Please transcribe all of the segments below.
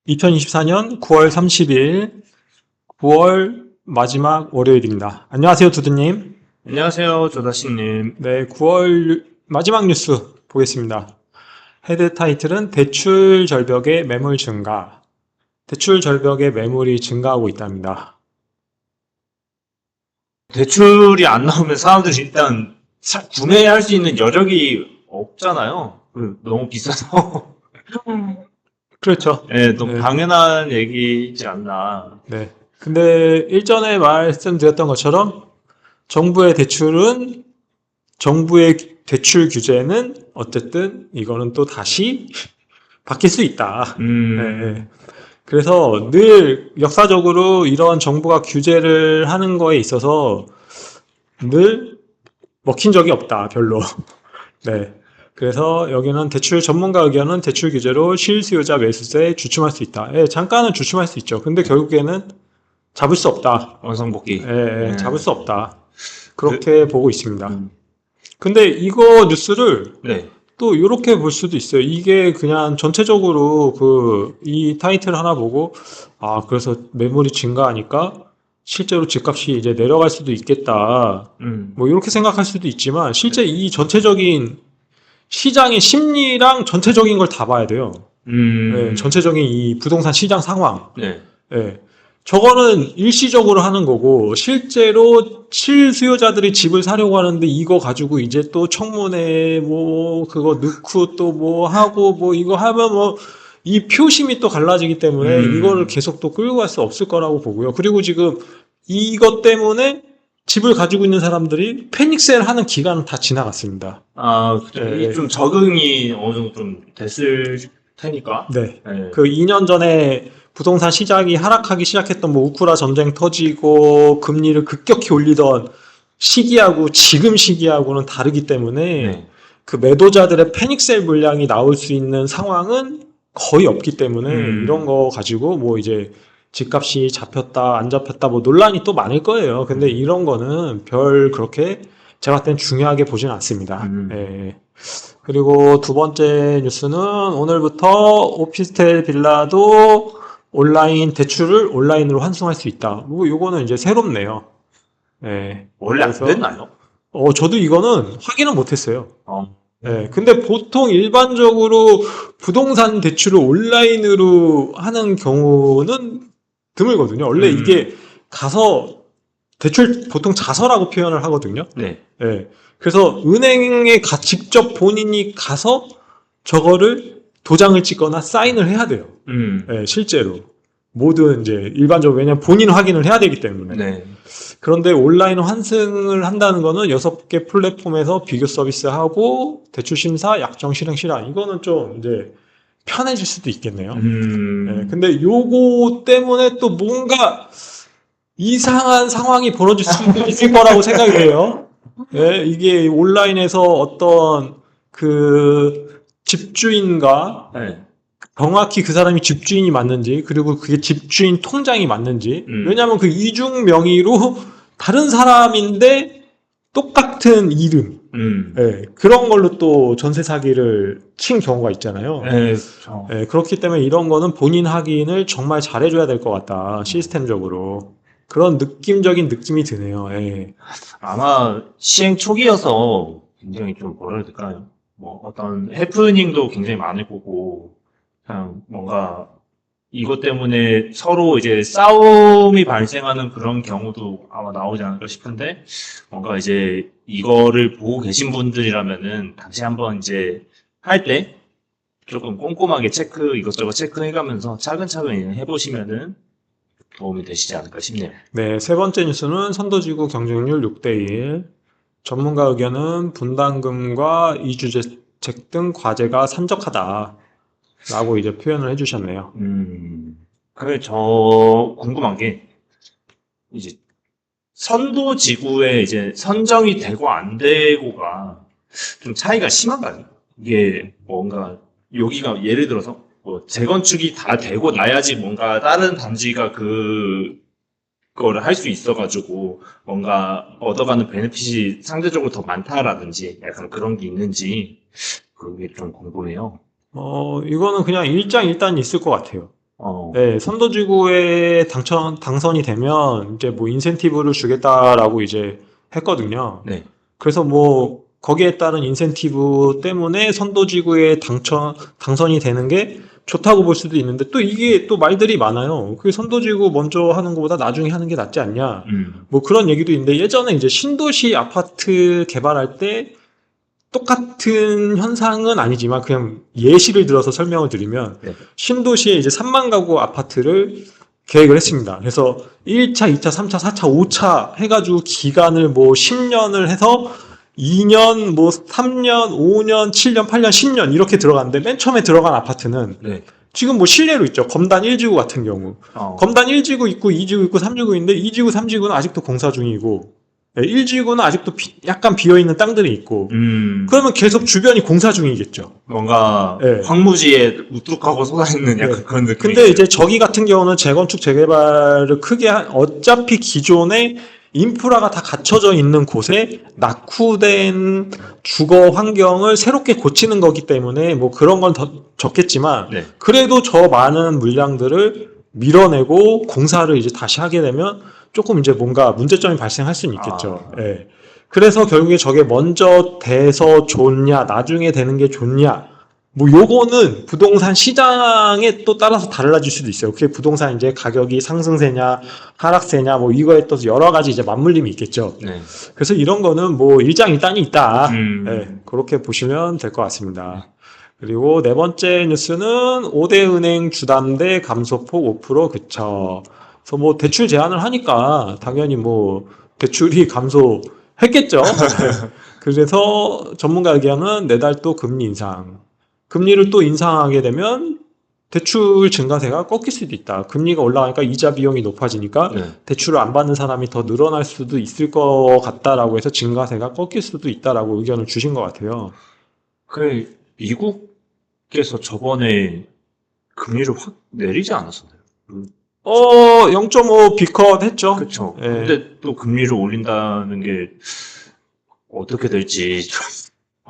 2024년 9월 30일, 9월 마지막 월요일입니다. 안녕하세요, 두두님. 안녕하세요, 조다씨님. 네, 9월 마지막 뉴스 보겠습니다. 헤드 타이틀은 대출 절벽의 매물 증가. 대출 절벽의 매물이 증가하고 있답니다. 대출이 안 나오면 사람들이 일단 구매할 수 있는 여력이 없잖아요. 너무 비싸서. 그렇죠. 네, 너무 네. 당연한 얘기지 않나. 네. 근데 일전에 말씀드렸던 것처럼 정부의 대출 규제는 어쨌든 이거는 또 다시 바뀔 수 있다. 네. 그래서 늘 역사적으로 이런 정부가 규제를 하는 거에 있어서 늘 먹힌 적이 없다, 별로. 네. 그래서 여기는 대출 전문가 의견은 대출 규제로 실수요자 매수세에 주춤할 수 있다. 예, 잠깐은 주춤할 수 있죠. 근데 결국에는 잡을 수 없다. 원상복귀. 예, 네. 잡을 수 없다. 그렇게 보고 있습니다. 음. 근데 이거 뉴스를 네. 또 이렇게 볼 수도 있어요. 이게 그냥 전체적으로 이 타이틀 하나 보고, 아, 그래서 매물이 증가하니까 실제로 집값이 이제 내려갈 수도 있겠다. 뭐 이렇게 생각할 수도 있지만 실제 이 전체적인 시장의 심리랑 전체적인 걸 다 봐야 돼요. 네, 전체적인 이 부동산 시장 상황. 네. 네. 저거는 일시적으로 하는 거고 실제로 실수요자들이 집을 사려고 하는데 이거 가지고 이제 또 청문회 뭐 그거 넣고 또 뭐 하고 뭐 이거 하면 뭐 이 표심이 또 갈라지기 때문에 이거를 계속 또 끌고 갈 수 없을 거라고 보고요. 그리고 지금 이것 때문에 집을 가지고 있는 사람들이 패닉셀 하는 기간은 다 지나갔습니다. 아, 네. 이게 좀 적응이 어느 정도 좀 됐을 테니까. 네. 네. 그 2년 전에 부동산 시장이 하락하기 시작했던 뭐 우크라 전쟁 터지고 금리를 급격히 올리던 시기하고 지금 시기하고는 다르기 때문에 네. 그 매도자들의 패닉셀 물량이 나올 수 있는 상황은 거의 없기 때문에 이런 거 가지고 뭐 이제 집값이 잡혔다 안 잡혔다 뭐 논란이 또 많을 거예요. 근데 이런 거는 별 그렇게 제가 봤을 땐 중요하게 보진 않습니다. 예. 그리고 두 번째 뉴스는 오늘부터 오피스텔 빌라도 대출을 온라인으로 환승할 수 있다. 뭐 요거는 이제 새롭네요. 예. 원래 안 그래서 됐나요? 저도 이거는 확인은 못했어요. 어. 예. 근데 보통 일반적으로 부동산 대출을 온라인으로 하는 경우는 드물거든요. 원래 이게 가서 대출 보통 자서라고 표현을 하거든요. 네. 예. 그래서 은행에 직접 본인이 가서 저거를 도장을 찍거나 사인을 해야 돼요. 예, 실제로. 모든 이제 일반적으로 왜냐면 본인 확인을 해야 되기 때문에. 네. 그런데 온라인 환승을 한다는 거는 6개 플랫폼에서 비교 서비스하고 대출 심사, 약정 실행 실한 이거는 좀 이제 편해질 수도 있겠네요. 예, 근데 요거 때문에 또 뭔가 이상한 상황이 벌어질 수도 있을 거라고 생각이 돼요. 예, 이게 온라인에서 어떤 그 집주인과 네. 정확히 그 사람이 집주인이 맞는지 그리고 그게 집주인 통장이 맞는지 왜냐하면 그 이중 명의로 다른 사람인데 똑같은 이름 예, 그런 걸로 또 전세 사기를 친 경우가 있잖아요. 네, 그렇죠. 예, 그렇기 때문에 이런 거는 본인 확인을 정말 잘해줘야 될 것 같다 시스템적으로 그런 느낌적인 느낌이 드네요. 예. 아마 시행 초기여서 굉장히 좀 뭐라 해야 될까요? 뭐 어떤 해프닝도 굉장히 많을 거고 그냥 뭔가 이것 때문에 서로 이제 싸움이 발생하는 그런 경우도 아마 나오지 않을까 싶은데 뭔가 이제 이거를 보고 계신 분들이라면은 다시 한번 이제 할 때 조금 꼼꼼하게 이것저것 체크해가면서 차근차근 해보시면은 도움이 되시지 않을까 싶네요. 네, 세 번째 뉴스는 선도지구 경쟁률 6대1. 전문가 의견은 분담금과 이주재책 등 과제가 산적하다. 라고 이제 표현을 해주셨네요. 그래, 저 궁금한 게 이제 선도지구에 이제 선정이 되고 안 되고가 좀 차이가 심한가요? 이게 뭔가 여기가 예를 들어서 뭐 재건축이 다 되고 나야지 뭔가 다른 단지가 그거를 할 수 있어가지고 뭔가 얻어가는 베네핏이 상대적으로 더 많다라든지 약간 그런 게 있는지 그게 좀 궁금해요. 이거는 그냥 일장일단이 있을 것 같아요. 네, 선도지구에 당선이 되면 이제 뭐 인센티브를 주겠다라고 이제 했거든요. 네. 그래서 뭐 거기에 따른 인센티브 때문에 선도지구에 당선이 되는 게 좋다고 볼 수도 있는데 또 이게 또 말들이 많아요. 그 선도지구 먼저 하는 것보다 나중에 하는 게 낫지 않냐. 뭐 그런 얘기도 있는데 예전에 이제 신도시 아파트 개발할 때 똑같은 현상은 아니지만 그냥 예시를 들어서 설명을 드리면 네. 신도시에 이제 3만 가구 아파트를 계획을 했습니다. 그래서 1차, 2차, 3차, 4차, 5차 해가지고 기간을 뭐 10년을 해서 2년, 뭐 3년, 5년, 7년, 8년, 10년 이렇게 들어갔는데 맨 처음에 들어간 아파트는 네. 지금 뭐 실례로 있죠. 검단 1지구 같은 경우. 검단 1지구 있고 2지구 있고 3지구 있는데 2지구, 3지구는 아직도 공사 중이고 1지구는 아직도 약간 비어있는 땅들이 있고 그러면 계속 주변이 공사 중이겠죠. 뭔가 네. 황무지에 우뚝하고 솟아있는 약간 네. 그런 느낌. 근데 이제 저기 같은 경우는 재건축 재개발을 크게 어차피 기존에 인프라가 다 갖춰져 있는 곳에 낙후된 주거 환경을 새롭게 고치는 거기 때문에 뭐 그런 건 더 적겠지만 네. 그래도 저 많은 물량들을 밀어내고 공사를 이제 다시 하게 되면 조금 이제 뭔가 문제점이 발생할 수는 있겠죠. 예. 그래서 결국에 저게 먼저 돼서 좋냐, 나중에 되는 게 좋냐, 뭐 요거는 부동산 시장에 또 따라서 달라질 수도 있어요. 그게 부동산 이제 가격이 상승세냐, 하락세냐, 뭐 이거에 또 여러 가지 이제 맞물림이 있겠죠. 네. 그래서 이런 거는 뭐 일장일단이 있다. 예, 그렇게 보시면 될 것 같습니다. 그리고 네 번째 뉴스는 5대 은행 주담대 감소폭 5% 그쳐. 그래서 뭐 대출 제한을 하니까 당연히 뭐 대출이 감소했겠죠. 그래서 전문가 의견은 내달 또 금리 인상. 금리를 또 인상하게 되면 대출 증가세가 꺾일 수도 있다. 금리가 올라가니까 이자 비용이 높아지니까 네. 대출을 안 받는 사람이 더 늘어날 수도 있을 것 같다라고 해서 증가세가 꺾일 수도 있다라고 의견을 주신 것 같아요. 그 미국에서 저번에 금리를 확 내리지 않았었나요? 0.5 비컷 했죠. 그렇죠. 예. 근데 또 금리를 올린다는 게 어떻게 될지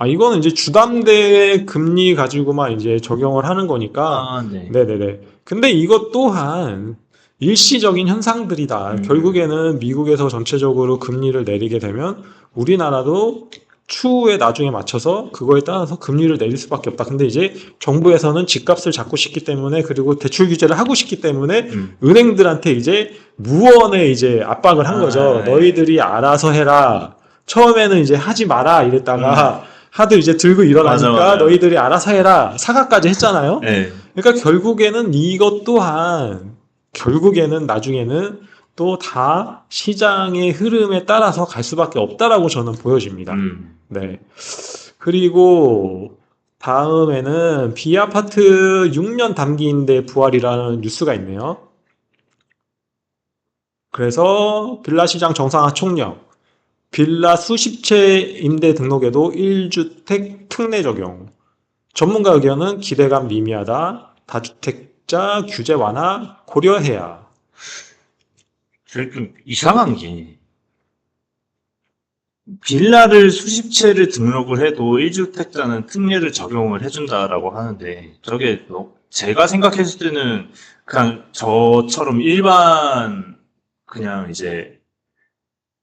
이거는 이제 주담대 금리 가지고만 이제 적용을 하는 거니까. 네. 네네네. 근데 이것 또한 일시적인 현상들이다. 결국에는 미국에서 전체적으로 금리를 내리게 되면 우리나라도 추후에 나중에 맞춰서 그거에 따라서 금리를 내릴 수밖에 없다. 근데 이제 정부에서는 집값을 잡고 싶기 때문에 그리고 대출 규제를 하고 싶기 때문에 은행들한테 이제 무언의 이제 압박을 한 거죠. 네. 너희들이 알아서 해라. 처음에는 이제 하지 마라 이랬다가 하도 이제 들고 일어나니까 맞아. 너희들이 알아서 해라. 사과까지 했잖아요. 네. 그러니까 결국에는 이것 또한 결국에는 나중에는 또 다 시장의 흐름에 따라서 갈 수밖에 없다라고 저는 보여집니다. 네. 그리고 다음에는 B아파트 6년 단기임대 부활이라는 뉴스가 있네요. 그래서 빌라 시장 정상화 총력. 빌라 수십 채 임대 등록에도 1주택 특례 적용. 전문가 의견은 기대감 미미하다. 다주택자 규제 완화 고려해야. 좀 이상한 게 빌라를 수십 채를 등록을 해도 1주택자는 특례를 적용을 해준다라고 하는데 저게 제가 생각했을 때는 그냥 저처럼 일반 그냥 이제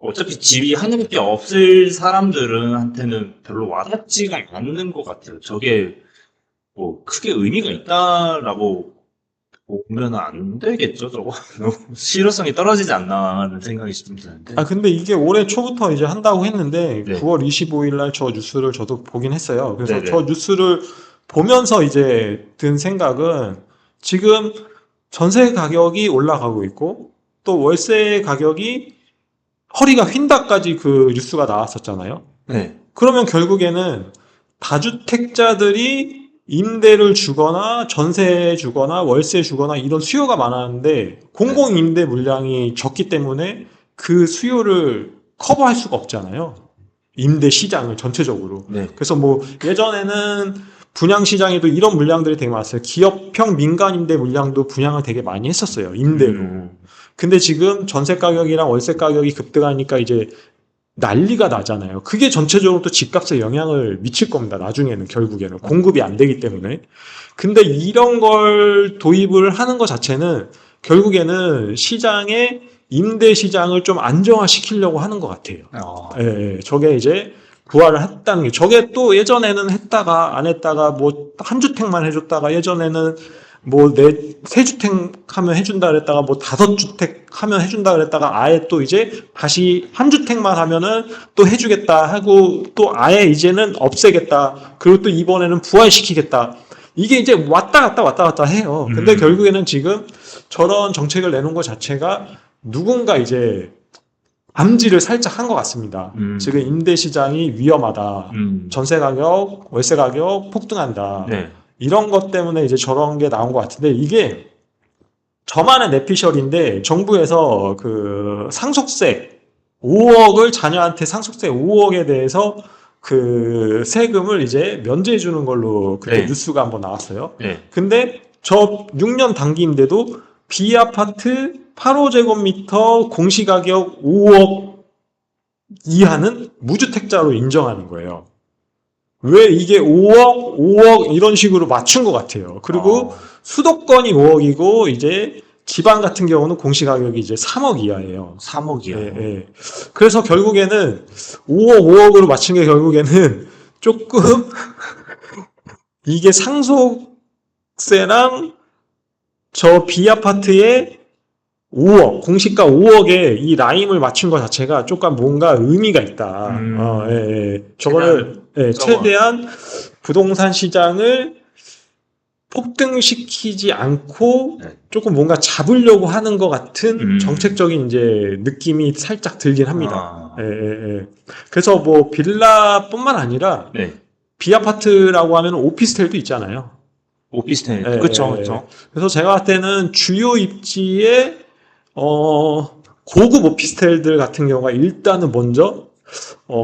어차피 집이 하나밖에 없을 사람들한테는 별로 와닿지가 않는 것 같아요. 저게 뭐 크게 의미가 있다라고 보면 안 되겠죠, 저거. 너무 실효성이 떨어지지 않나 하는 생각이 좀 드는데. 근데 이게 올해 초부터 이제 한다고 했는데, 네. 9월 25일 날 저 뉴스를 저도 보긴 했어요. 그래서 네네. 저 뉴스를 보면서 이제 든 생각은 지금 전세 가격이 올라가고 있고, 또 월세 가격이 허리가 휜다까지 그 뉴스가 나왔었잖아요. 네. 그러면 결국에는 다주택자들이 임대를 주거나 전세 주거나 월세 주거나 이런 수요가 많았는데 공공임대 물량이 적기 때문에 그 수요를 커버할 수가 없잖아요. 임대 시장을 전체적으로. 네. 그래서 뭐 예전에는 분양 시장에도 이런 물량들이 되게 많았어요. 기업형 민간 임대 물량도 분양을 되게 많이 했었어요. 임대로. 근데 지금 전세 가격이랑 월세 가격이 급등하니까 이제 난리가 나잖아요. 그게 전체적으로 또 집값에 영향을 미칠 겁니다. 나중에는 결국에는 공급이 안 되기 때문에. 근데 이런 걸 도입을 하는 것 자체는 결국에는 시장의 임대 시장을 좀 안정화시키려고 하는 것 같아요. 예, 저게 이제 부활을 했다는 게 저게 또 예전에는 했다가 안 했다가 뭐 한 주택만 해줬다가 예전에는 뭐 세 주택 하면 해준다 그랬다가 뭐 5주택 하면 해준다 그랬다가 아예 또 이제 다시 한 주택만 하면은 또 해주겠다 하고 또 아예 이제는 없애겠다. 그리고 또 이번에는 부활시키겠다. 이게 이제 왔다 갔다 해요. 근데 결국에는 지금 저런 정책을 내놓은 것 자체가 누군가 이제 암지를 살짝 한 것 같습니다. 지금 임대 시장이 위험하다. 전세 가격, 월세 가격 폭등한다. 네. 이런 것 때문에 이제 저런 게 나온 것 같은데 이게 저만의 내피셜인데 정부에서 그 상속세 5억을 자녀한테 상속세 5억에 대해서 그 세금을 이제 면제해 주는 걸로 그때 네. 뉴스가 한번 나왔어요. 네. 근데 저 6년 단기인데도 B아파트 8호제곱미터 공시가격 5억 이하는 무주택자로 인정하는 거예요. 왜 이게 5억 이런 식으로 맞춘 것 같아요. 그리고 수도권이 5억이고 이제 지방 같은 경우는 공시가격이 이제 3억 이하예요. 3억이요. 예, 예. 그래서 결국에는 5억으로 맞춘 게 결국에는 조금 이게 상속세랑 저 B아파트의 5억, 공시가 5억에 이 라임을 맞춘 것 자체가 조금 뭔가 의미가 있다. 예, 예. 저거를 최대한 부동산 시장을 폭등시키지 않고 조금 뭔가 잡으려고 하는 것 같은 정책적인 이제 느낌이 살짝 들긴 합니다. 예, 예, 예. 그래서 뭐 빌라뿐만 아니라 네. B아파트라고 하면 오피스텔도 있잖아요. 오피스텔. 예, 그렇죠. 예, 그렇죠. 그래서 제가 봤을 때는 주요 입지의 고급 오피스텔들 같은 경우가 일단은 먼저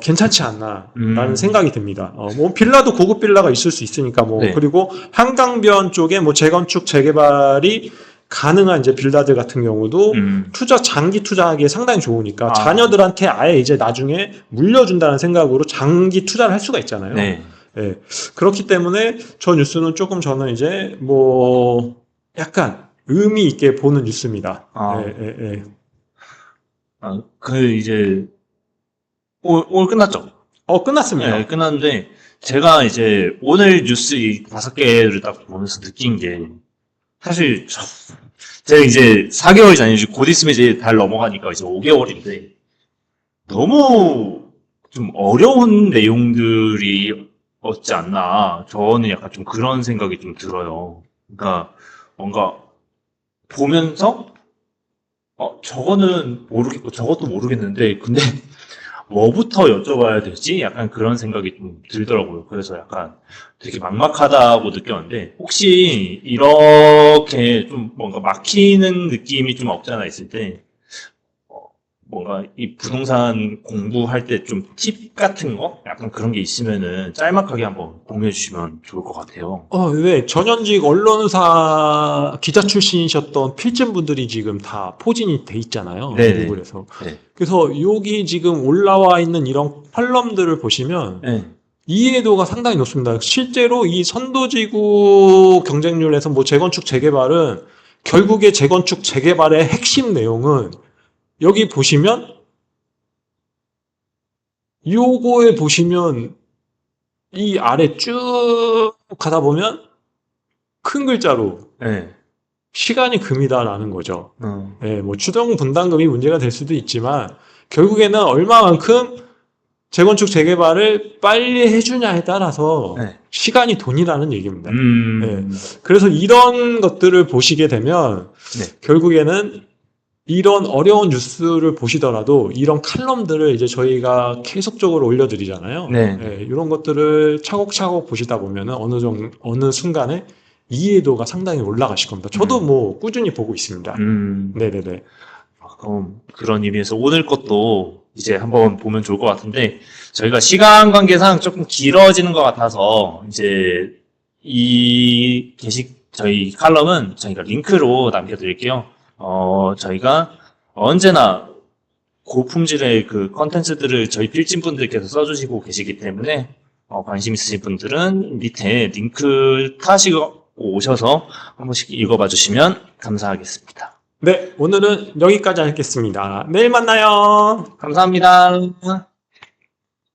괜찮지 않나라는 생각이 듭니다. 뭐 빌라도 고급 빌라가 있을 수 있으니까 뭐 네. 그리고 한강변 쪽에 뭐 재건축 재개발이 가능한 이제 빌라들 같은 경우도 장기 투자하기에 상당히 좋으니까 자녀들한테 아예 이제 나중에 물려준다는 생각으로 장기 투자를 할 수가 있잖아요. 네. 예. 그렇기 때문에 저 뉴스는 조금 저는 이제 뭐 약간 의미 있게 보는 뉴스입니다. 예, 예, 예. 이제 올 끝났죠? 끝났습니다. 네, 끝났는데 제가 이제 오늘 뉴스 이 5개를 딱 보면서 느낀 게 사실 제가 이제 4개월이 아니지 곧 있으면 이제 달 넘어가니까 이제 5개월인데 너무 좀 어려운 내용들이 없지 않나. 저는 약간 좀 그런 생각이 좀 들어요. 그러니까 뭔가 보면서 저거는 모르겠고 저것도 모르겠는데 근데 뭐부터 여쭤봐야 되지? 약간 그런 생각이 좀 들더라고요. 그래서 약간 되게 막막하다고 느꼈는데 혹시 이렇게 좀 뭔가 막히는 느낌이 좀 없잖아 있을 때 뭔가 이 부동산 공부할 때 좀 팁 같은 거? 약간 그런 게 있으면은 짤막하게 한번 공유해 주시면 좋을 것 같아요. 네. 전현직 언론사 기자 출신이셨던 필진분들이 지금 다 포진이 돼 있잖아요. 네네. 구글에서. 네. 그래서 여기 지금 올라와 있는 이런 컬럼들을 보시면 네. 이해도가 상당히 높습니다. 실제로 이 선도지구 경쟁률에서 뭐 재건축 재개발은 결국에 재건축 재개발의 핵심 내용은 여기 보시면 요거에 보시면 이 아래 쭉 가다 보면 큰 글자로 네. 시간이 금이다라는 거죠. 뭐 추정 분담금이 문제가 될 수도 있지만 결국에는 얼마만큼 재건축 재개발을 빨리 해주냐에 따라서 네. 시간이 돈이라는 얘기입니다. 그래서 이런 것들을 보시게 되면 네. 결국에는 이런 어려운 뉴스를 보시더라도 이런 칼럼들을 이제 저희가 계속적으로 올려드리잖아요. 네. 이런 것들을 차곡차곡 보시다 보면은 어느 순간에 이해도가 상당히 올라가실 겁니다. 저도 뭐 꾸준히 보고 있습니다. 네네네. 그럼 그런 의미에서 오늘 것도 이제 한번 보면 좋을 것 같은데 저희가 시간 관계상 조금 길어지는 것 같아서 이제 이 저희 칼럼은 저희가 링크로 남겨드릴게요. 저희가 언제나 고품질의 그 컨텐츠들을 저희 필진분들께서 써주시고 계시기 때문에 관심 있으신 분들은 밑에 링크 타시고 오셔서 한 번씩 읽어봐 주시면 감사하겠습니다. 네, 오늘은 여기까지 하겠습니다. 내일 만나요. 감사합니다.